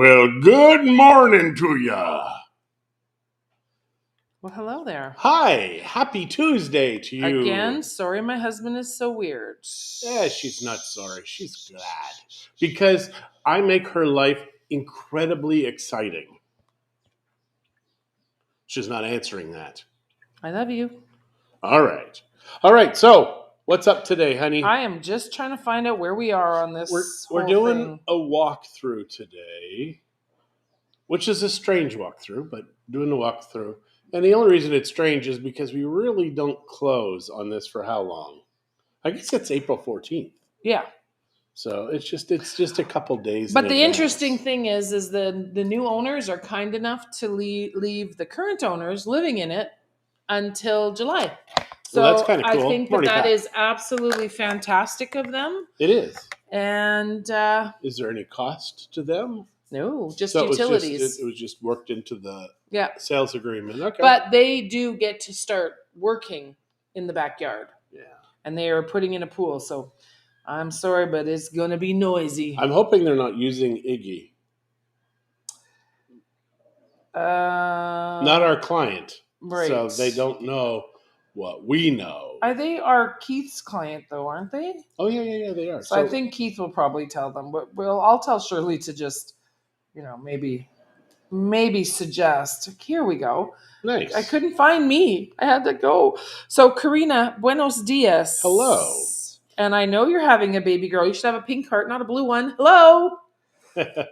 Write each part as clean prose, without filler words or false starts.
Well, good morning to ya. Well, hello there. Hi, happy Tuesday to you. Again, sorry my husband is so weird. Yeah, she's not sorry. She's glad. Because I make her life incredibly exciting. She's not answering that. I love you. All right, so what's up today, honey? I am just trying to find out where we are on this We're whole doing thing. a walkthrough today, which is a strange walkthrough, but doing a walkthrough. And the only reason it's strange is because we really don't close on this for how long? I guess it's April 14th. Yeah. So it's just a couple days. But the interesting thing is the new owners are kind enough to leave the current owners living in it until July. So well, that's kind of cool. I think that is absolutely fantastic of them. It is. And is there any cost to them? No, just utilities. It was just worked into the sales agreement. Okay. But they do get to start working in the backyard. Yeah. And they are putting in a pool. So I'm sorry, but it's going to be noisy. I'm hoping they're not using Iggy. Not our client. Right. So they don't know what we know. They are Keith's client, though, aren't they? Oh, yeah, they are. So I think Keith will probably tell them. But I'll tell Shirley to just, maybe suggest. Here we go. Nice. I couldn't find me. I had to go. So, Karina, buenos dias. Hello. And I know you're having a baby girl. You should have a pink heart, not a blue one. Hello.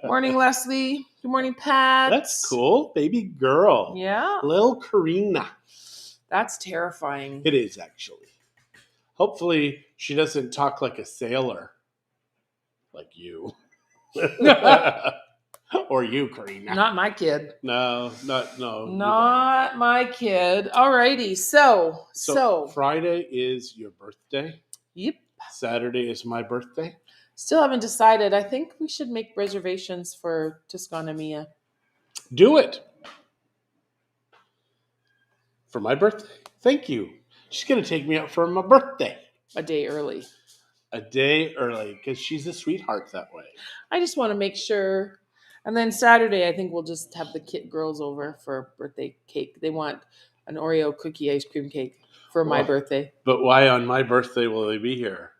Morning, Leslie. Good morning, Pat. That's cool. Baby girl. Yeah. Little Karina. That's terrifying. It is, actually. Hopefully, she doesn't talk like a sailor. Like you. Or you, Karina. Not my kid. No. Not my kid. Alrighty. So Friday is your birthday. Yep. Saturday is my birthday. Still haven't decided. I think we should make reservations for Toscana Mia. Do it. For my birthday? Thank you. She's going to take me out for my birthday. A day early. Because she's a sweetheart that way. I just want to make sure. And then Saturday, I think we'll just have the girls over for birthday cake. They want an Oreo cookie ice cream cake for my birthday. But why on my birthday will they be here?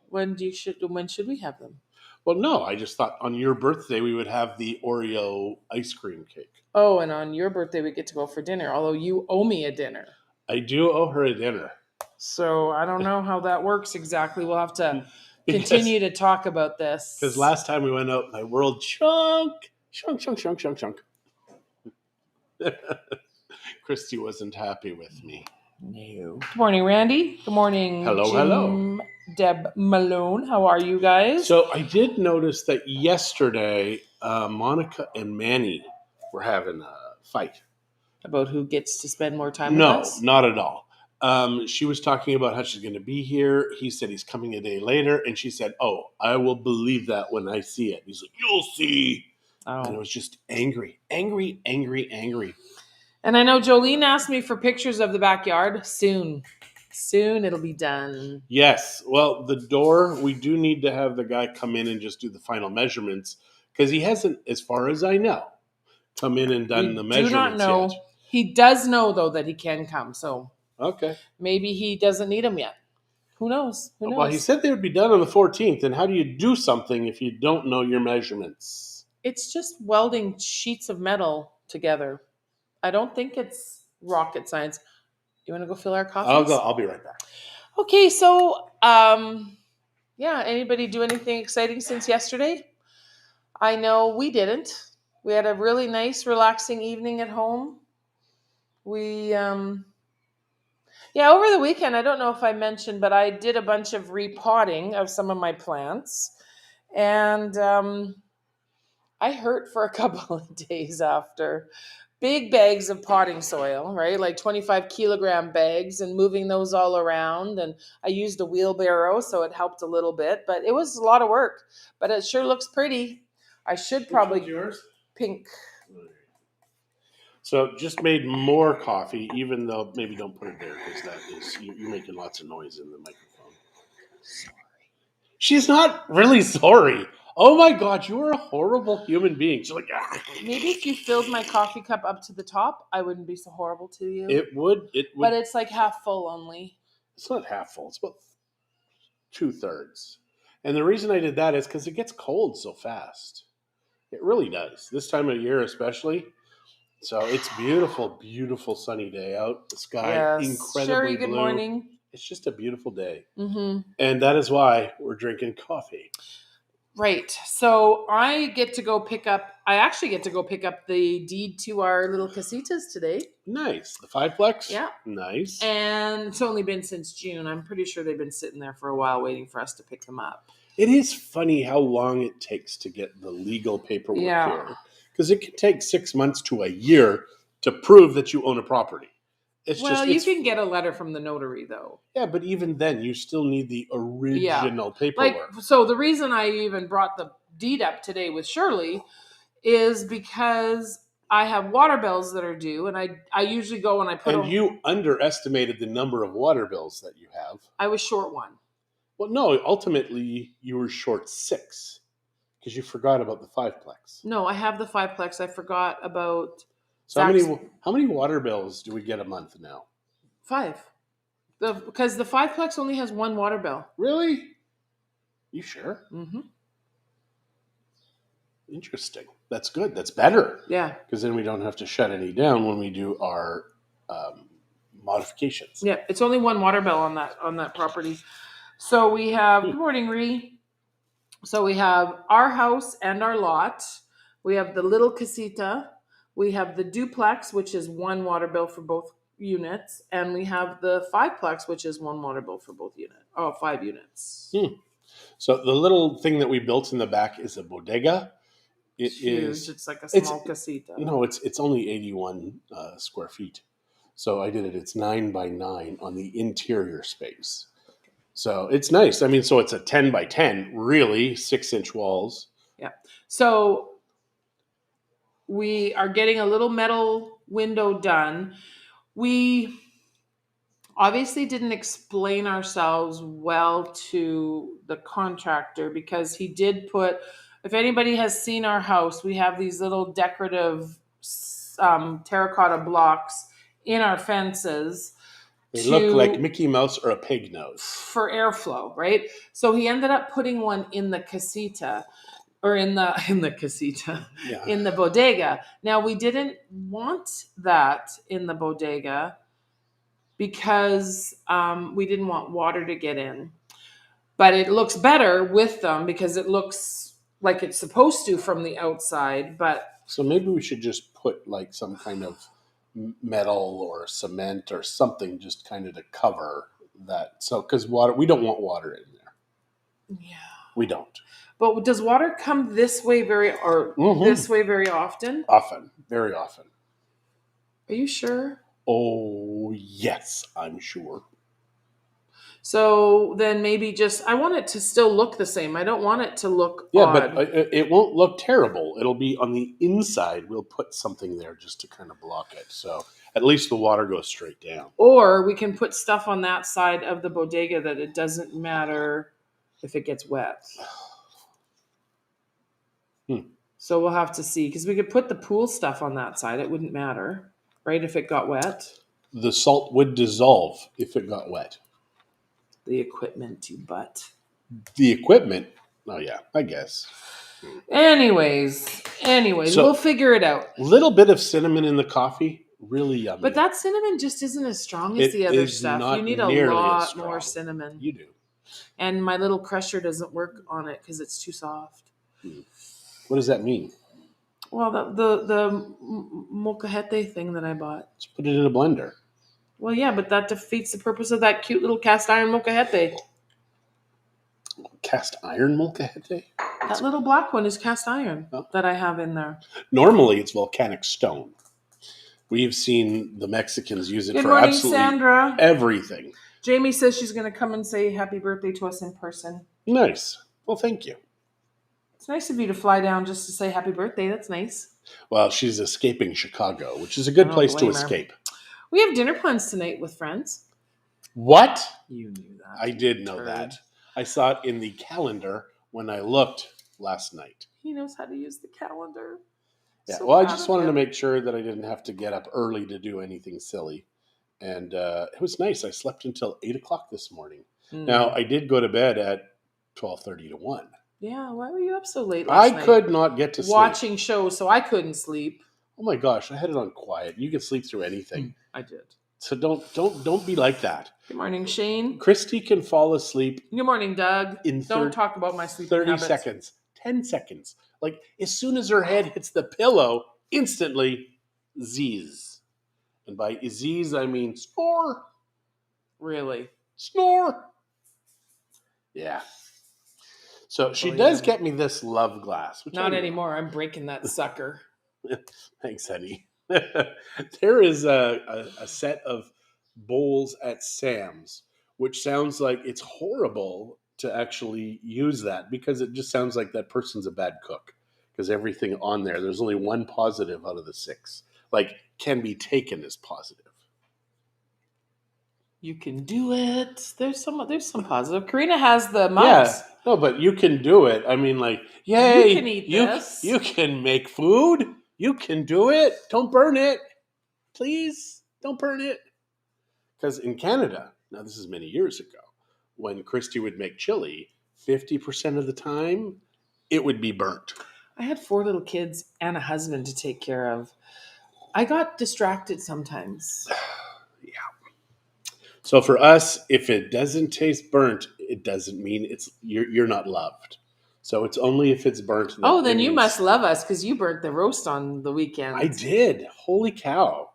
When should we have them? Well, no, I just thought on your birthday we would have the Oreo ice cream cake. Oh, and on your birthday we get to go for dinner, although you owe me a dinner. I do owe her a dinner. So I don't know how that works exactly. We'll have to continue to talk about this. Because last time we went out, my world shrunk. Christy wasn't happy with me. No. Good morning, Randy. Good morning. Hello. Deb Malone. How are you guys? So I did notice that yesterday, Monica and Manny were having a fight. About who gets to spend more time with us? No, not at all. She was talking about how she's going to be here. He said he's coming a day later. And she said, I will believe that when I see it. He's like, you'll see. Oh. And it was just angry. And I know Jolene asked me for pictures of the backyard. Soon it'll be done. Yes. Well, the door, we do need to have the guy come in and just do the final measurements. Because he hasn't, as far as I know, come in and done the measurements yet. Do not know. Yet. He does know, though, that he can come. So okay. Maybe he doesn't need them yet. Who knows? Well, he said they would be done on the 14th. And how do you do something if you don't know your measurements? It's just welding sheets of metal together. I don't think it's rocket science. You want to go fill our coffees? I'll be right back. Okay, so, anybody do anything exciting since yesterday? I know we didn't. We had a really nice, relaxing evening at home. We, over the weekend, I don't know if I mentioned, but I did a bunch of repotting of some of my plants. And I hurt for a couple of days after. Big bags of potting soil, right? Like 25 kilogram bags, and moving those all around. And I used a wheelbarrow, so it helped a little bit. But it was a lot of work. But it sure looks pretty. I should probably... Which one's yours? Pink. So just made more coffee, even though maybe don't put it there because that is you're making lots of noise in the microphone. Sorry. She's not really sorry. Oh my God, you are a horrible human being. She's like, "Ah." Maybe if you filled my coffee cup up to the top, I wouldn't be so horrible to you. It would. But it's like half full only. It's not half full. It's about 2/3. And the reason I did that is because it gets cold so fast. It really does. This time of year, especially. So it's beautiful, beautiful sunny day out. The sky Yes. incredibly Sherry, good blue. morning. It's just a beautiful day. Mm-hmm. And that is why we're drinking coffee. Right. So I actually get to go pick up the deed to our little casitas today. Nice. The 5-plex? Yeah. Nice. And it's only been since June. I'm pretty sure they've been sitting there for a while waiting for us to pick them up. It is funny how long it takes to get the legal paperwork here. Because it can take 6 months to a year to prove that you own a property. You can get a letter from the notary, though. Yeah, but even then, you still need the original paperwork. So the reason I even brought the deed up today with Shirley is because I have water bills that are due, and I usually go and I put. And you underestimated the number of water bills that you have. I was short one. Well, no, ultimately you were short 6 because you forgot about the 5-plex. No, I have the 5-plex. I forgot about. So how many water bills do we get a month now? 5. Because the 5-plex only has one water bill. Really? You sure? Mm-hmm. Interesting. That's good. That's better. Yeah. Because then we don't have to shut any down when we do our modifications. Yeah, it's only one water bill on that property. So we have. Good morning, Ree. So we have our house and our lot. We have the little casita. We have the duplex, which is one water bill for both units, and we have the 5-plex, which is one water bill for both units. Oh, 5 units. So the little thing that we built in the back is a bodega. It's huge. It's like a small casita. No, it's only 81 square feet. So I did it. It's 9 by 9 on the interior space. So it's nice. I mean, so it's a 10 by 10, really 6-inch walls. Yeah. So we are getting a little metal window done. We obviously didn't explain ourselves well to the contractor because he did put, if anybody has seen our house, we have these little decorative terracotta blocks in our fences. They look like Mickey Mouse or a pig nose. For airflow, right? So he ended up putting one in the casita. Or in the casita, Yeah. in the bodega. Now, we didn't want that in the bodega because we didn't want water to get in. But it looks better with them because it looks like it's supposed to from the outside. So maybe we should just put like some kind of metal or cement or something just kind of to cover that. So, because we don't want water in there. Yeah. We don't. But does water come this way this way very often? Often. Very often. Are you sure? Oh, yes, I'm sure. So then maybe I want it to still look the same. I don't want it to look odd. But it won't look terrible. It'll be on the inside. We'll put something there just to kind of block it. So at least the water goes straight down. Or we can put stuff on that side of the bodega that it doesn't matter if it gets wet. So we'll have to see, because we could put the pool stuff on that side. It wouldn't matter, right, if it got wet. The salt would dissolve if it got wet. The equipment, you butt. The equipment? Oh, yeah, I guess. Anyways, so we'll figure it out. Little bit of cinnamon in the coffee, really yummy. But that cinnamon just isn't as strong as the other stuff. You need a lot more cinnamon. You do. And my little crusher doesn't work on it because it's too soft. What does that mean? Well, the molcajete thing that I bought. Just put it in a blender. Well, yeah, but that defeats the purpose of that cute little cast iron molcajete. Cast iron molcajete? That little black one is cast iron that I have in there. Normally, it's volcanic stone. We've seen the Mexicans use it Good for morning, absolutely Sandra. Everything. Jamie says she's going to come and say happy birthday to us in person. Nice. Well, thank you. It's nice of you to fly down just to say happy birthday. That's nice. Well, she's escaping Chicago, which is a good place to escape. We have dinner plans tonight with friends. What? You knew that. I did know that. I saw it in the calendar when I looked last night. He knows how to use the calendar. Yeah, So well, I proud just of wanted to him. make sure that I didn't have to get up early to do anything silly. And it was nice. I slept until 8 o'clock this morning. Now, I did go to bed at 12:30 to 1. Yeah, why were you up so late I last night? could not get to sleep. Watching shows, so I couldn't sleep. Oh my gosh, I had it on quiet. You can sleep through anything. I did. So don't be like that. Good morning, Shane. Christy can fall asleep Good morning, Doug. in Don't talk about my sleeping 30 habits. seconds, 10 seconds. Like as soon as her head hits the pillow, instantly Z's. And by Z's, I mean snore. Really? Snore. Yeah. So she does get me this love glass. Which Not anymore. I'm breaking that sucker. Thanks, honey. There is a set of bowls at Sam's, which sounds like it's horrible to actually use that because it just sounds like that person's a bad cook. Because everything on there's only one positive out of the 6. Like, can be taken as positive. You can do it. There's some positive. Karina has the mugs. Yeah. No, but you can do it. I mean, like, yay. You can eat this. You can make food. You can do it. Don't burn it. Please, don't burn it. Because in Canada, now this is many years ago, when Christy would make chili, 50% of the time, it would be burnt. I had 4 little kids and a husband to take care of. I got distracted sometimes. Yeah. So for us, if it doesn't taste burnt, it doesn't mean you're not loved. So it's only if it's burnt. Then you must love us because you burnt the roast on the weekend. I did. Holy cow.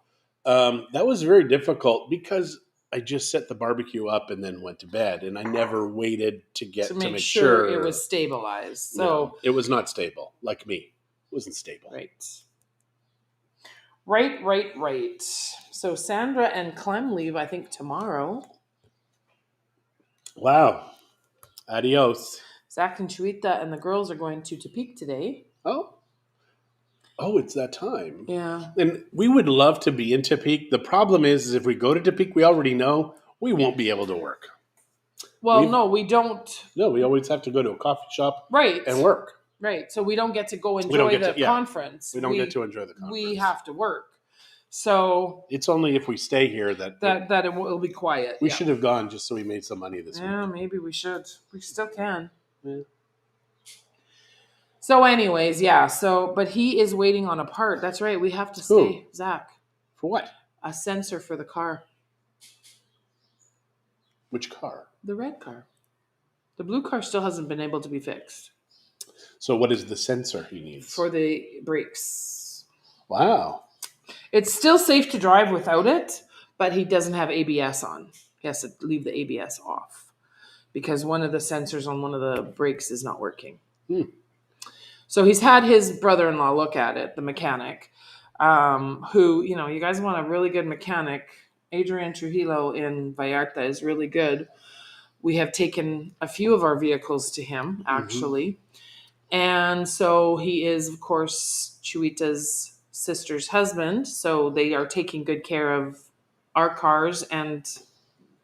That was very difficult because I just set the barbecue up and then went to bed, and I never waited to make sure it was stabilized. So no, it was not stable, like me. It wasn't stable. Right. So Sandra and Clem leave, I think, tomorrow. Wow. Adios. Zach and Chuita and the girls are going to Tepic today. Oh, it's that time. Yeah. And we would love to be in Tepic. The problem is if we go to Tepic, we already know we won't be able to work. Well, no, we don't. No, we always have to go to a coffee shop and work. Right. So we don't get to go enjoy the conference. We don't get to enjoy the conference. We have to work. So it's only if we stay here that it will be quiet. We should have gone just so we made some money this week. Yeah, maybe we should. We still can. Yeah. So anyways, but he is waiting on a part. That's right. We have to stay. Zach. For what? A sensor for the car. Which car? The red car. The blue car still hasn't been able to be fixed. So what is the sensor he needs? For the brakes. Wow. It's still safe to drive without it, but he doesn't have ABS on. He has to leave the ABS off because one of the sensors on one of the brakes is not working. So he's had his brother-in-law look at it, the mechanic, who, you guys want a really good mechanic. Adrian Trujillo in Vallarta is really good. We have taken a few of our vehicles to him, actually. And so he is, of course, Chuita's sister's husband. So they are taking good care of our cars and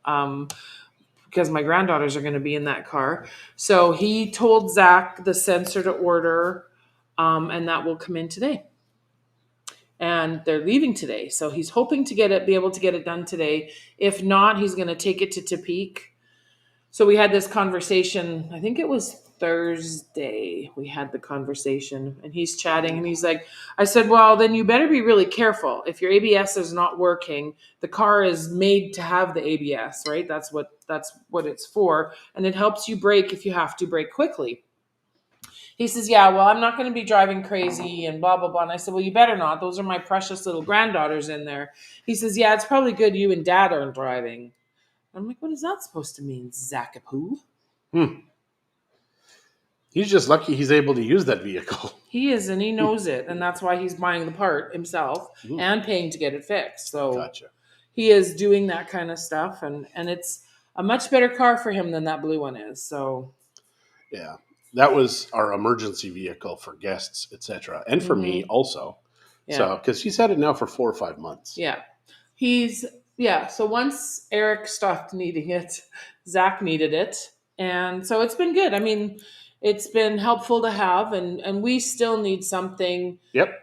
because my granddaughters are going to be in that car. So he told Zach the sensor to order, and that will come in today. And they're leaving today. So he's hoping to be able to get it done today. If not, he's going to take it to Tepic. So we had this conversation, I think it was Thursday, we had the conversation, and he's chatting, and he's like, I said, well, then you better be really careful. If your ABS is not working, the car is made to have the ABS, right? That's what it's for. And it helps you brake if you have to brake quickly. He says, yeah, well, I'm not going to be driving crazy and blah, blah, blah. And I said, well, you better not. Those are my precious little granddaughters in there. He says, yeah, it's probably good you and Dad aren't driving. I'm like, what is that supposed to mean, Zackapoo? He's just lucky he's able to use that vehicle. He is, and he knows it. And that's why he's buying the part himself and paying to get it fixed. So Gotcha. He is doing that kind of stuff. And it's a much better car for him than that blue one is. So yeah, that was our emergency vehicle for guests, etc. And for me also. Yeah. So, because he's had it now for 4 or 5 months. Yeah. So once Eric stopped needing it, Zach needed it. And so it's been good. I mean, It's been helpful to have, and we still need something. Yep.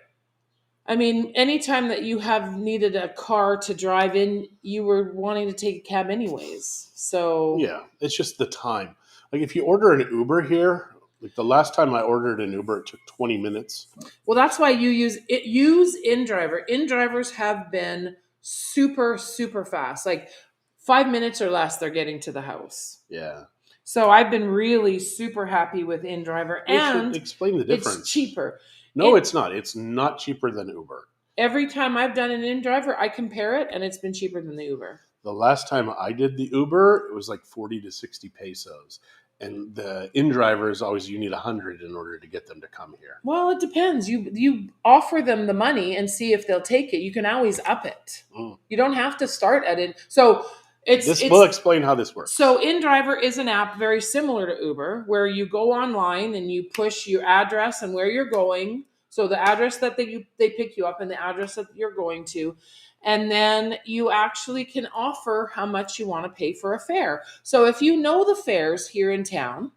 I mean, anytime that you have needed a car to drive in, you were wanting to take a cab anyways. So, Yeah, it's just the time. Like if you order an Uber here, like the last time I ordered an Uber, it took 20 minutes. well, that's why you use InDriver. InDrivers have been super super fast. Like 5 minutes or less, they're getting to the house. Yeah. So I've been really super happy with InDriver, We should and explain the it's difference. cheaper. No, it's not. It's not cheaper than Uber. Every time I've done an InDriver, I compare it, and it's been cheaper than the Uber. The last time I did the Uber, it was like 40 to 60 pesos. And the in drivers always, you need 100 in order to get them to come here. Well, it depends. You offer them the money and see if they'll take it. You can always up it. Mm. You don't have to start at it. So We'll explain how this works. So InDriver is an app very similar to Uber, where you go online and you push your address and where you're going. So the address that they pick you up and the address that you're going to. And then you actually can offer how much you want to pay for a fare. So if you know the fares here in town,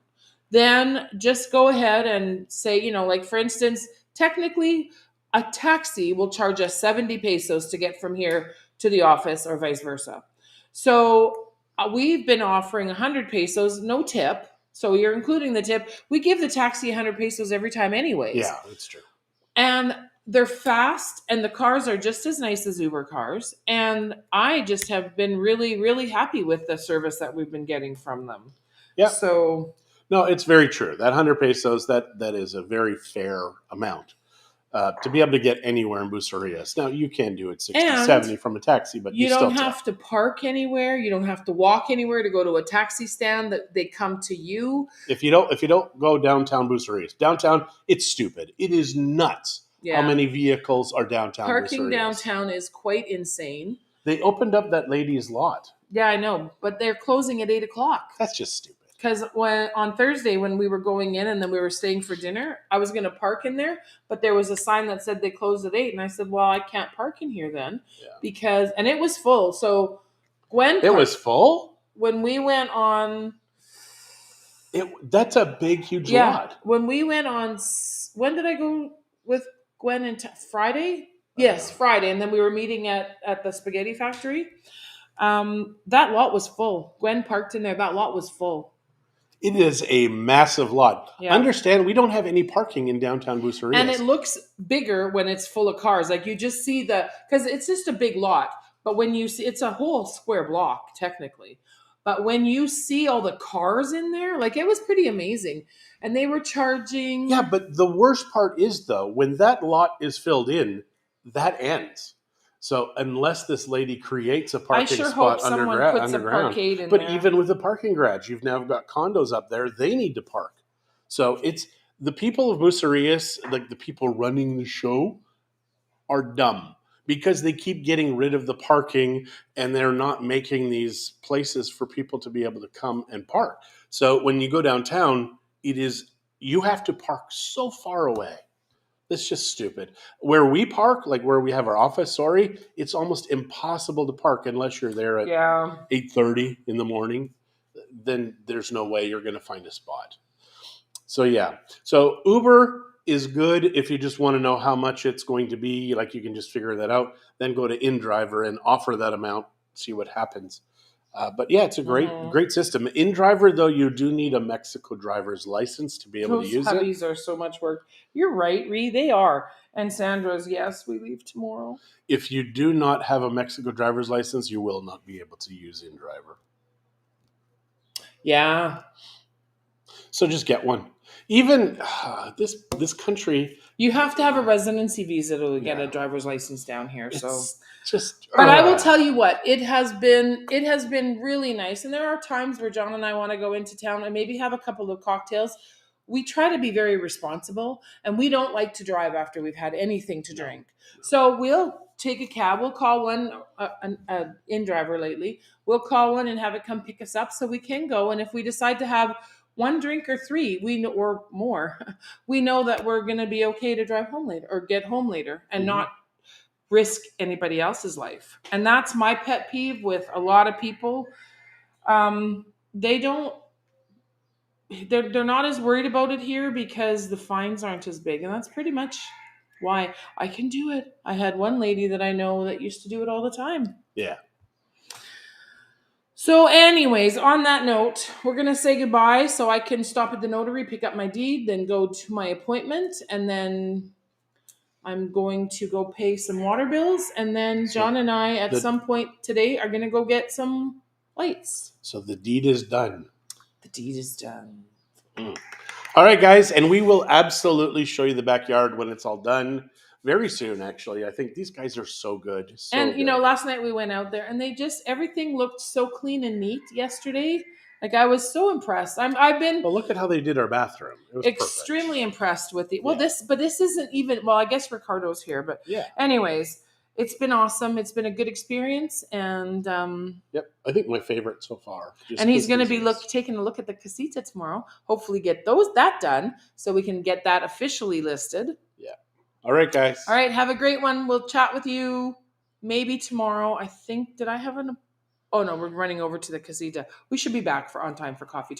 then just go ahead and say, like for instance, technically a taxi will charge us 70 pesos to get from here to the office or vice versa. So we've been offering 100 pesos, no tip. So you're including the tip. We give the taxi 100 pesos every time anyways. Yeah, that's true. And they're fast, and the cars are just as nice as Uber cars. And I just have been really, really happy with the service that we've been getting from them. Yeah. So no, it's very true. That 100 pesos, that is a very fair amount to be able to get anywhere in Bucerias. Now, you can do it 60, 70 from a taxi, but you still don't have to park anywhere. You don't have to walk anywhere to go to a taxi stand. That they come to you. If you don't go downtown Bucerias, downtown, it's stupid. It is nuts how many vehicles are downtown Parking Bucerias. downtown is quite insane. They opened up that lady's lot. Yeah, I know, but they're closing at 8:00. That's just stupid. Because on Thursday when we were going in and then we were staying for dinner, I was going to park in there, but there was a sign that said they closed at 8, and I said, "Well, I can't park in here then," because it was full. So it was full when we went on. That's a big, huge lot. When we went on, when did I go with Gwen and Friday? Yes, Friday, and then we were meeting at the spaghetti factory. That lot was full. Gwen parked in there. That lot was full. It is a massive lot. Yeah. Understand, we don't have any parking in downtown Bucerias. And it looks bigger when it's full of cars. Like you just see because it's just a big lot. But when you see, it's a whole square block, technically. But when you see all the cars in there, like it was pretty amazing. And they were charging. Yeah, but the worst part is, though, when that lot is filled in, that ends. So unless this lady creates a parking spot underground, but even with a parking garage, you've now got condos up there. They need to park. So it's the people of Bucerias, like the people running the show, are dumb because they keep getting rid of the parking and they're not making these places for people to be able to come and park. So when you go downtown, you have to park so far away. It's just stupid. Where we park, like where we have our office, it's almost impossible to park unless you're there at 8:30 in the morning. Then there's no way you're going to find a spot. So yeah. So Uber is good if you just want to know how much it's going to be. Like you can just figure that out. Then go to InDriver and offer that amount, see what happens. But yeah, it's a great system. InDriver, though, you do need a Mexico driver's license to be able to use it. Those hubbies are so much work. You're right, Ree. They are. And Sandra's, yes, we leave tomorrow. If you do not have a Mexico driver's license, you will not be able to use InDriver. Yeah. So just get one. Even this country, you have to have a residency visa to get a driver's license down here. But I will tell you what, it has been really nice. And there are times where John and I want to go into town and maybe have a couple of cocktails. We try to be very responsible, and we don't like to drive after we've had anything to drink. So we'll take a cab. We'll call one, an InDriver lately. We'll call one and have it come pick us up so we can go. And if we decide to have one drink or three, or more, we know that we're going to be okay to drive home later or get home later and not risk anybody else's life. And that's my pet peeve with a lot of people. They don't they're not as worried about it here because the fines aren't as big, and that's pretty much why I can do it. I had one lady that I know that used to do it all the time. Yeah. So, anyways, on that note, we're going to say goodbye so I can stop at the notary, pick up my deed, then go to my appointment, and then I'm going to go pay some water bills. And then John and I, at some point today, are going to go get some lights. So the deed is done. The deed is done. All right, guys. And we will absolutely show you the backyard when it's all done. Very soon, actually. I think these guys are so good. And, last night we went out there and everything looked so clean and neat yesterday. Like, I was so impressed. I've been Well, look at how they did our bathroom. It was extremely perfect. impressed with it. Well, this isn't even, well, I guess Ricardo's here, but yeah. Anyways, it's been awesome. It's been a good experience. And, yep. I think my favorite so far. And he's going to be taking a look at the casita tomorrow. Hopefully get that done so we can get that officially listed. Yeah. All right, guys. All right. Have a great one. We'll chat with you maybe tomorrow. I think, did I have oh no, we're running over to the casita. We should be back on time for coffee time.